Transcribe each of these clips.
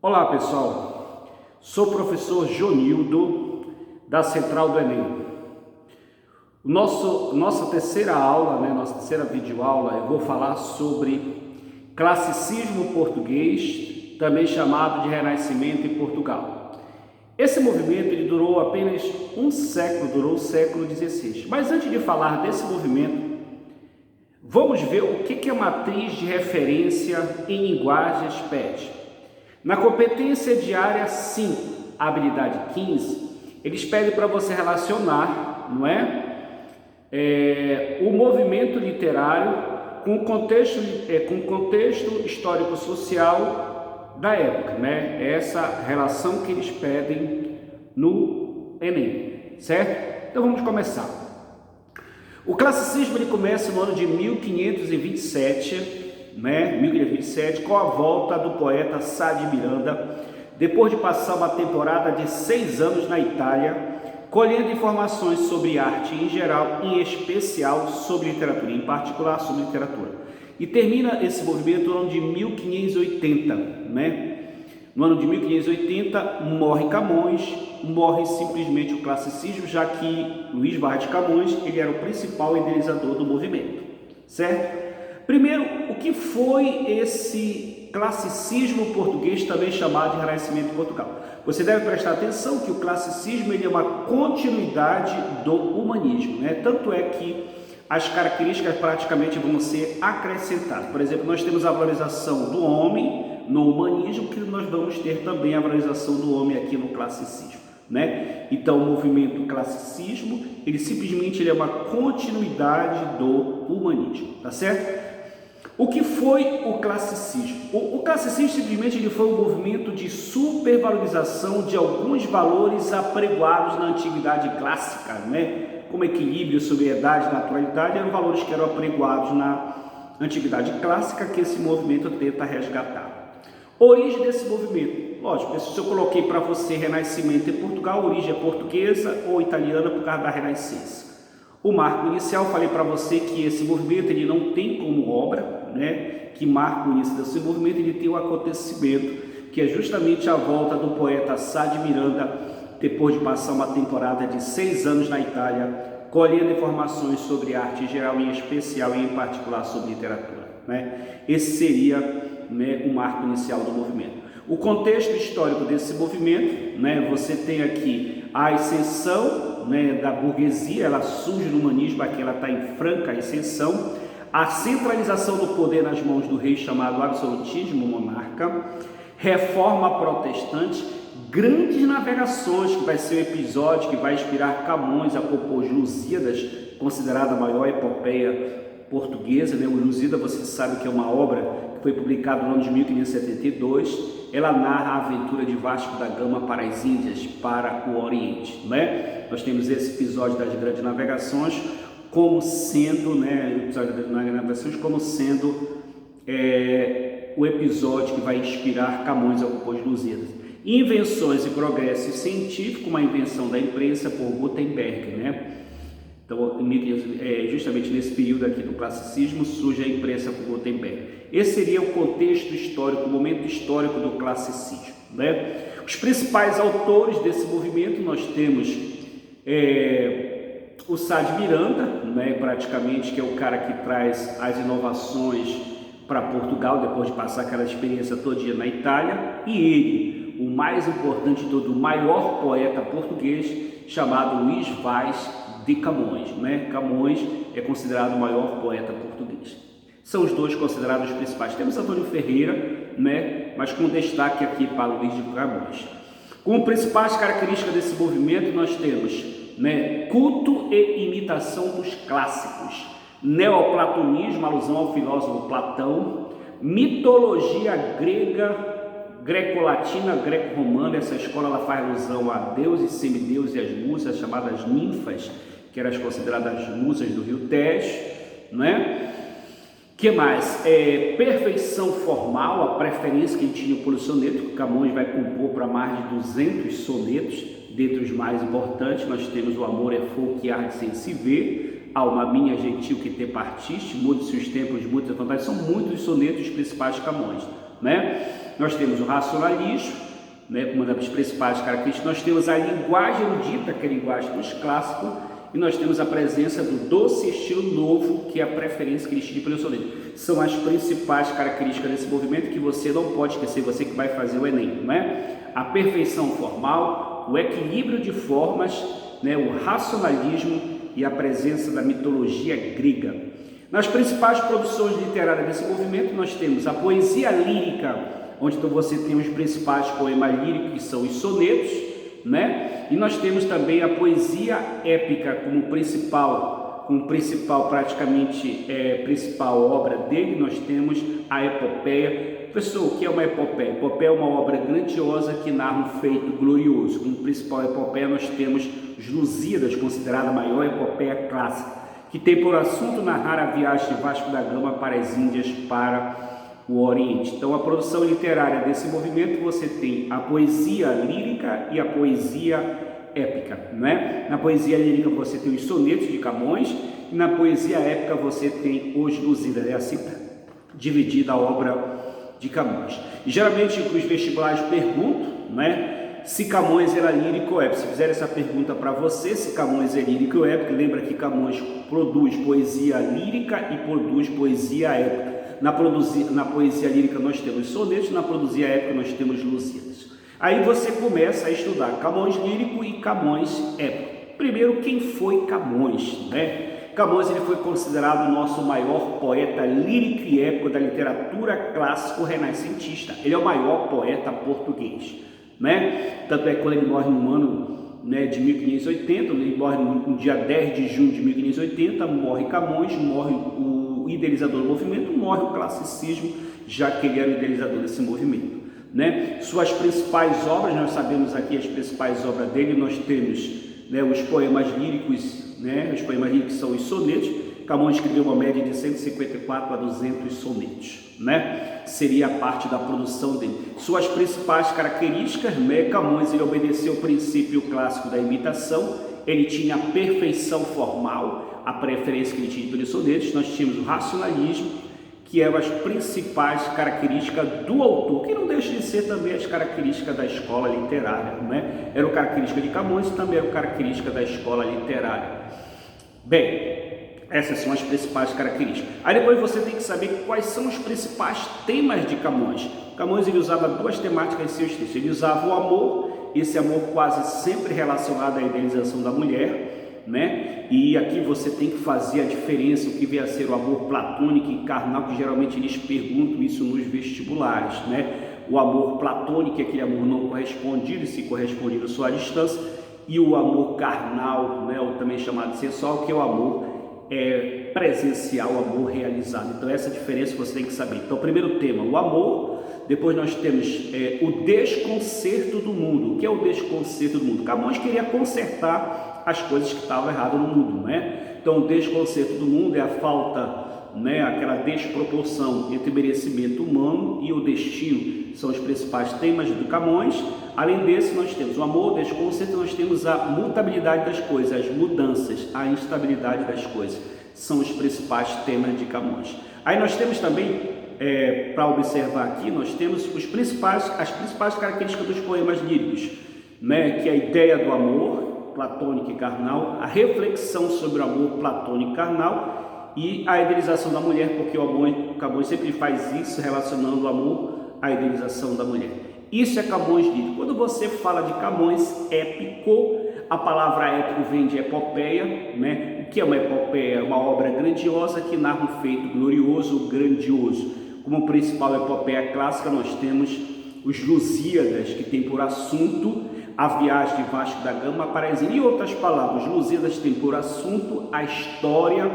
Olá pessoal, sou o professor Jonildo da Central do Enem. Nossa terceira aula, nossa terceira videoaula, eu vou falar sobre classicismo português, também chamado de Renascimento em Portugal. Esse movimento ele durou apenas um século, durou o século XVI. Mas antes de falar desse movimento, vamos ver o que a matriz de referência em linguagens pede. Na competência diária 5, habilidade 15, eles pedem para você relacionar, o movimento literário com o contexto histórico-social da época, Essa relação que eles pedem no Enem, certo? Então vamos começar. O classicismo ele começa no ano de 1527, 1527, com a volta do poeta Sá de Miranda, depois de passar uma temporada de 6 anos na Itália, colhendo informações sobre arte em geral, em especial sobre literatura, em particular sobre literatura. E termina esse movimento no ano de 1580, No ano de 1580 morre Camões, morre simplesmente o classicismo, já que Luís Vaz de Camões ele era o principal idealizador do movimento, certo? Primeiro, o que foi esse classicismo português, também chamado de Renascimento em Portugal? Você deve prestar atenção que o classicismo ele é uma continuidade do humanismo, Tanto é que as características praticamente vão ser acrescentadas. Por exemplo, nós temos a valorização do homem no humanismo, que nós vamos ter também a valorização do homem aqui no classicismo, Então, o movimento classicismo, ele simplesmente é uma continuidade do humanismo, tá certo? O que foi o classicismo? O classicismo simplesmente ele foi um movimento de supervalorização de alguns valores apregoados na antiguidade clássica, Como equilíbrio, sobriedade, naturalidade, eram valores que eram apregoados na antiguidade clássica que esse movimento tenta resgatar. Origem desse movimento, lógico, se eu coloquei para você Renascimento em Portugal, a origem é portuguesa ou italiana por causa da Renascença. O marco inicial, falei para você que esse movimento ele não tem como obra, que marca o início desse movimento, ele tem um acontecimento que é justamente a volta do poeta Sá de Miranda, depois de passar uma temporada de 6 anos na Itália, colhendo informações sobre arte em geral, em especial e em particular sobre literatura, Esse seria o marco inicial do movimento. O contexto histórico desse movimento, você tem aqui a ascensão da burguesia, ela surge no humanismo, aqui ela está em franca ascensão, a centralização do poder nas mãos do rei, chamado absolutismo monarca, reforma protestante, grandes navegações, que vai ser o episódio que vai inspirar Camões a compor os Lusíadas, considerada a maior epopeia portuguesa, O Lusíada, você sabe que é uma obra que foi publicada no ano de 1572, ela narra a aventura de Vasco da Gama para as Índias, para o Oriente, Nós temos esse episódio das grandes navegações como sendo, o episódio das grandes navegações como sendo o episódio que vai inspirar Camões a compor os Lusíadas. Invenções e progresso científico, uma invenção da imprensa por Gutenberg, Então, justamente nesse período aqui do classicismo, surge a imprensa por Gutenberg. Esse seria o contexto histórico, o momento histórico do classicismo, Os principais autores desse movimento, nós temos o Sá de Miranda, praticamente, que é o cara que traz as inovações para Portugal, depois de passar aquela experiência todinha na Itália, e ele, o mais importante de todo, o maior poeta português, chamado Luís Vaz de Camões, Camões é considerado o maior poeta português. São os dois considerados os principais. Temos Antônio Ferreira, mas com destaque aqui para Luís de Camões. Como principais características desse movimento, nós temos culto e imitação dos clássicos, neoplatonismo, alusão ao filósofo Platão, mitologia grega, greco-latina, greco-romana. Essa escola ela faz alusão a deuses, semideuses e as musas, chamadas ninfas, que eram as consideradas musas do rio Tejo, Que mais? Perfeição formal, a preferência que ele tinha pelo soneto, que Camões vai compor para mais de 200 sonetos. Dentre os mais importantes, nós temos o amor é fogo que arde sem se ver, alma minha gentil que te partiste, mude-se os tempos, mude-se a vontade. São muitos sonetos principais de Camões. né? Nós temos o racionalismo, né, uma das principais características. Nós temos a linguagem erudita, que é a linguagem dos clássicos, e nós temos a presença do doce estilo novo, que é a preferência que eles tinham pelo soneto. São as principais características desse movimento que você não pode esquecer, você que vai fazer o Enem, né? A perfeição formal, o equilíbrio de formas, né, o racionalismo e a presença da mitologia grega. Nas principais produções literárias desse movimento, nós temos a poesia lírica, onde então você tem os principais poemas líricos, que são os sonetos, né? E nós temos também a poesia épica como principal obra dele. Nós temos a epopeia. Pessoal, o que é uma epopeia? Epopeia é uma obra grandiosa que narra um feito glorioso. Como principal epopeia nós temos os Lusíadas, considerada a maior epopeia clássica, que tem por assunto narrar a viagem de Vasco da Gama para as Índias, para o Oriente. Então, a produção literária desse movimento, você tem a poesia lírica e a poesia épica, né? Na poesia lírica você tem os sonetos de Camões, e na poesia épica você tem os Lusíadas. É assim dividida a obra de Camões. E geralmente os vestibulares perguntam, né, se Camões era lírico ou épico. Se fizer essa pergunta para você, se Camões é lírico ou épico, lembra que Camões produz poesia lírica e produz poesia épica. Na poesia lírica nós temos sonetos, na poesia épica nós temos Lusíadas. Aí você começa a estudar Camões lírico e Camões épico. Primeiro, quem foi Camões, né? Camões ele foi considerado o nosso maior poeta lírico e épico da literatura clássico-renascentista. Ele é o maior poeta português, né? Tanto é que quando ele morre no ano, né, de 1580, ele morre no dia 10 de junho de 1580, morre Camões, morre o idealizador do movimento, morre o classicismo, já que ele era o idealizador desse movimento, né? Suas principais obras, nós sabemos aqui as principais obras dele, nós temos, né, os poemas líricos, né? Os poemas líricos são os sonetos. Camões escreveu uma média de 154 a 200 sonetos, né? Seria a parte da produção dele. Suas principais características, né? Camões ele obedeceu o princípio clássico da imitação, ele tinha a perfeição formal, a preferência que ele tinha pelos sonetos. Nós tínhamos o racionalismo, que eram as principais características do autor, que não deixa de ser também as características da escola literária, né? Era característica de Camões e também era característica da escola literária. Bem, essas são as principais características. Aí depois você tem que saber quais são os principais temas de Camões. Camões ele usava duas temáticas em seus textos. Ele usava o amor, esse amor quase sempre relacionado à idealização da mulher, né? E aqui você tem que fazer a diferença, o que vem a ser o amor platônico e carnal, que geralmente eles perguntam isso nos vestibulares, né? O amor platônico é aquele amor não correspondido, e se correspondido só à distância, e o amor carnal, né, ou também chamado de sensual, que é o amor presencial, o amor realizado. Então essa diferença você tem que saber. Então, primeiro tema, o amor. Depois nós temos o desconcerto do mundo. O que é o desconcerto do mundo? Camões queria consertar as coisas que estavam erradas no mundo, né? Então o desconcerto do mundo é a falta, né, aquela desproporção entre o merecimento humano e o destino. São os principais temas do Camões. Além desse, nós temos o amor, o desconcerto, nós temos a mutabilidade das coisas, as mudanças, a instabilidade das coisas. São os principais temas de Camões. Aí nós temos também, para observar aqui, nós temos as principais características dos poemas líricos, né, que é a ideia do amor platônico e carnal, a reflexão sobre o amor platônico e carnal e a idealização da mulher, porque o Camões sempre faz isso relacionando o amor à idealização da mulher. Isso é Camões lírico. Quando você fala de Camões épico, a palavra épico vem de epopeia, né? O que é uma epopeia? Uma obra grandiosa que narra um feito glorioso, grandioso. Como principal epopeia clássica, nós temos os Lusíadas, que tem por assunto a viagem de Vasco da Gama para as Índias. Em outras palavras, os Lusíadas têm por assunto a história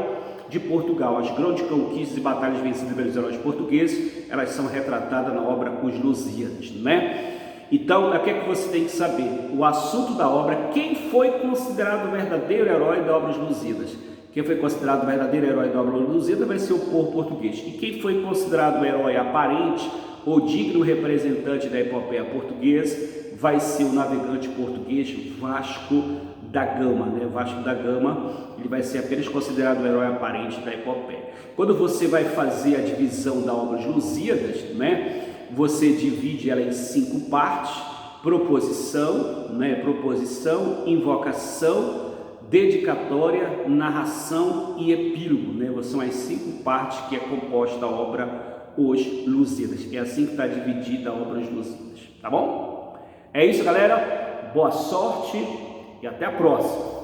de Portugal. As grandes conquistas e batalhas vencidas pelos heróis portugueses, elas são retratadas na obra Os Lusíadas, né? Então, o que é que você tem que saber? O assunto da obra, quem foi considerado o verdadeiro herói da obra Os Lusíadas? Quem foi considerado o verdadeiro herói da obra Os Lusíadas vai ser o povo português. E quem foi considerado o herói aparente ou digno representante da epopeia portuguesa vai ser o navegante português Vasco da Gama, né? Vasco da Gama, ele vai ser apenas considerado o herói aparente da epopeia. Quando você vai fazer a divisão da obra Os Lusíadas, né? você divide ela em 5 partes: proposição, proposição, invocação, dedicatória, narração e epílogo, São as 5 partes que é composta a obra Os Lusíadas. É assim que está dividida a obra Os Lusíadas, tá bom? É isso, galera. Boa sorte e até a próxima.